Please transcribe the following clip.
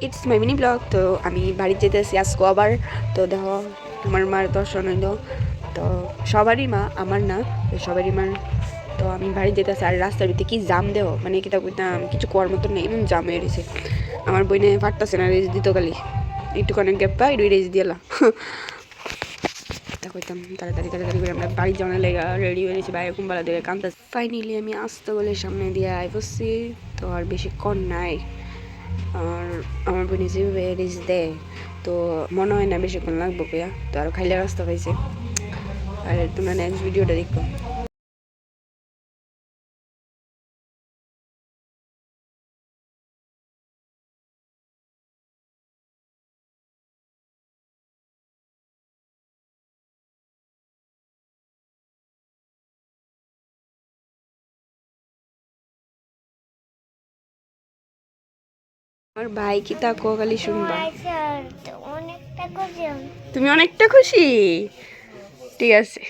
It's my mini blog. তো আমি বাড়িতে যেতেছি আজকে আবার। তো দেখো আমার মার দর্শন হইলো। তো সবারই মা, আমার না, সবারই মার। তো আমি বাড়ি যেতেছি আর রাস্তার ভিতরে কি জাম দেও, মানে কিতা কইতাম কিছু করার মতো নেই, এমন জাম হয়ে রয়েছে। আমার বইনে ফাটতেছে না রেস দিত খালি একটুখানি গ্যাপ পাই রেস দিয়েলা। তা কইতাম তাড়াতাড়ি তাড়াতাড়ি করে আমরা বাড়ি যাওয়ার লেগা রেডি হয়ে গেছি, বাইরে কুম্বালা দিয়ে কান্তা। ফাইনালি আমি আসতে বলে সামনে দিয়ে আই বসছি। তো আর বেশিক্ষণ নাই। আর আমার বোন যেভাবে রিচ দেয় তো মনে হয় না বেশিক্ষণ লাগবো পেয়া। তো আরও খাইলে রাস্তা পাইছে। আর তোমরা নেক্সট ভিডিওটা দেখো। আমার ভাই কি তা খালি শুনবা। অনেকটা খুশি। তুমি অনেকটা খুশি? ঠিক আছে।